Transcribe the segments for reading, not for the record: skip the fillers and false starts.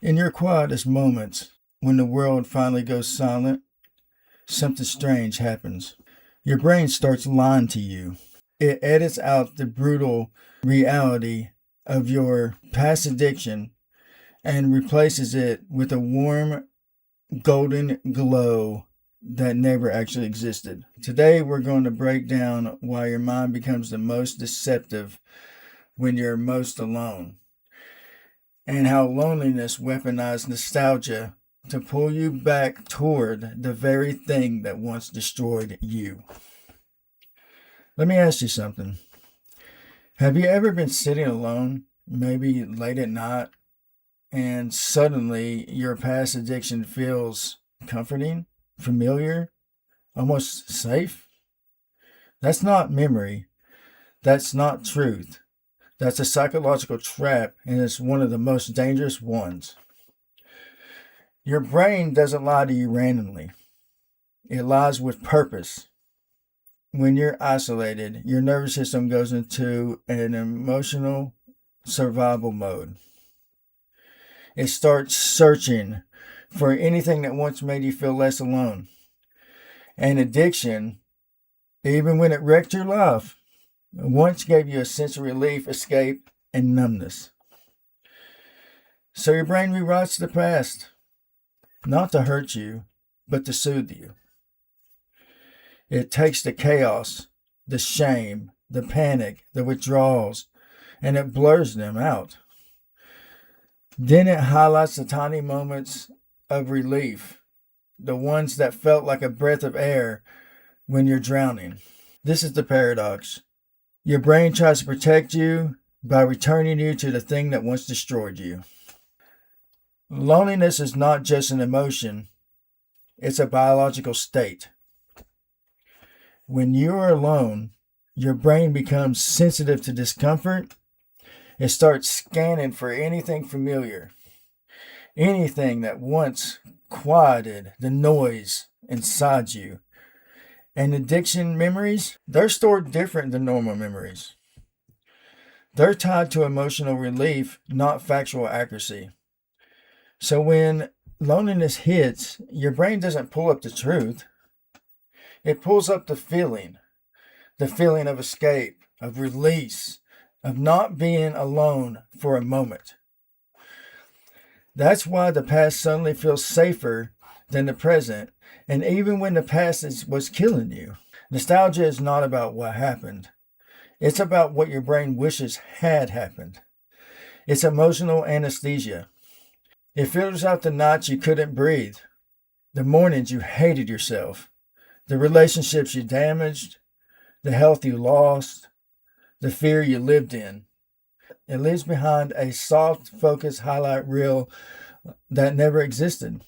In your quietest moments, when the world finally goes silent, something strange happens. Your brain starts lying to you. It edits out the brutal reality of your past addiction and replaces it with a warm, golden glow that never actually existed. Today, we're going to break down why your mind becomes the most deceptive when you're most alone, and how loneliness weaponized nostalgia to pull you back toward the very thing that once destroyed you. Let me ask you something. Have you ever been sitting alone, maybe late at night, and suddenly your past addiction feels comforting, familiar, almost safe? That's not memory. That's not truth. That's a psychological trap, and it's one of the most dangerous ones. Your brain doesn't lie to you randomly, it lies with purpose. When you're isolated, your nervous system goes into an emotional survival mode. It starts searching for anything that once made you feel less alone. And addiction, even when it wrecked your life, once gave you a sense of relief, escape, and numbness. So your brain rewrites the past, not to hurt you, but to soothe you. It takes the chaos, the shame, the panic, the withdrawals, and it blurs them out. Then it highlights the tiny moments of relief, the ones that felt like a breath of air when you're drowning. This is the paradox. Your brain tries to protect you by returning you to the thing that once destroyed you. Loneliness is not just an emotion, it's a biological state. When you are alone, your brain becomes sensitive to discomfort. It starts scanning for anything familiar, anything that once quieted the noise inside you. And addiction memories, they're stored different than normal memories. They're tied to emotional relief, not factual accuracy. So when loneliness hits, your brain doesn't pull up the truth. It pulls up the feeling of escape, of release, of not being alone for a moment. That's why the past suddenly feels safer than the present, and even when the past was killing you. Nostalgia is not about what happened. It's about what your brain wishes had happened. It's emotional anesthesia. It filters out the nights you couldn't breathe, the mornings you hated yourself, the relationships you damaged, the health you lost, the fear you lived in. It leaves behind a soft, focused highlight reel that never existed.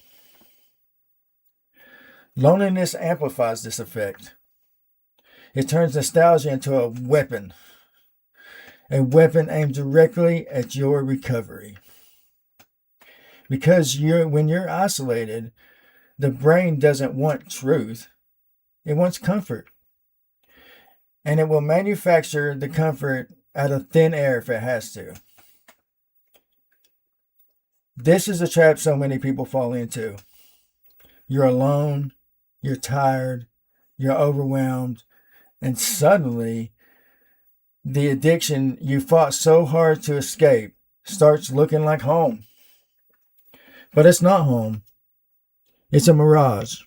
Loneliness amplifies this effect. It turns nostalgia into a weapon aimed directly at your recovery. Because when you're isolated, the brain doesn't want truth. It wants comfort. And it will manufacture the comfort out of thin air if it has to. This is a trap so many people fall into. You're alone, you're tired, you're overwhelmed, and suddenly the addiction you fought so hard to escape starts looking like home. But it's not home. It's a mirage.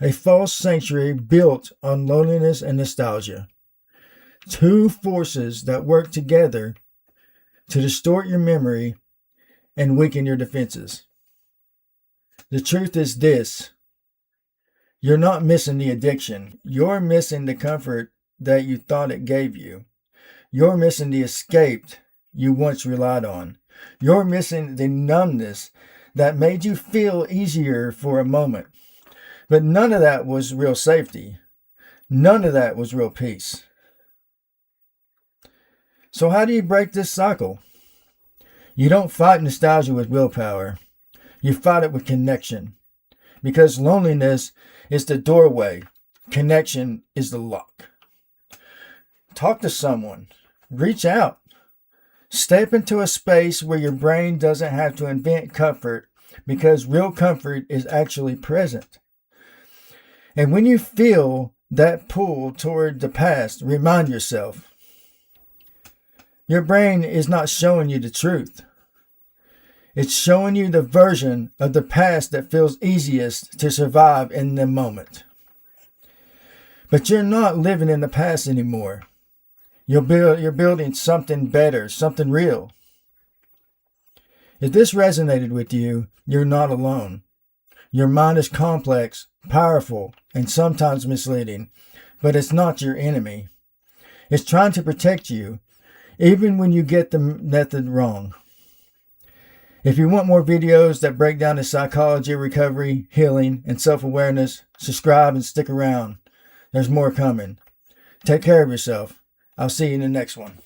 A false sanctuary built on loneliness and nostalgia. Two forces that work together to distort your memory and weaken your defenses. The truth is this. You're not missing the addiction. You're missing the comfort that you thought it gave you. You're missing the escape you once relied on. You're missing the numbness that made you feel easier for a moment. But none of that was real safety. None of that was real peace. So how do you break this cycle? You don't fight nostalgia with willpower. You fight it with connection. Because loneliness is the doorway. Connection is the lock. Talk to someone. Reach out. Step into a space where your brain doesn't have to invent comfort, because real comfort is actually present. And when you feel that pull toward the past, remind yourself, your brain is not showing you the truth. It's showing you the version of the past that feels easiest to survive in the moment. But you're not living in the past anymore. You're building something better, something real. If this resonated with you, you're not alone. Your mind is complex, powerful, and sometimes misleading, but it's not your enemy. It's trying to protect you, even when you get the method wrong. If you want more videos that break down the psychology of recovery, healing, and self-awareness, subscribe and stick around. There's more coming. Take care of yourself. I'll see you in the next one.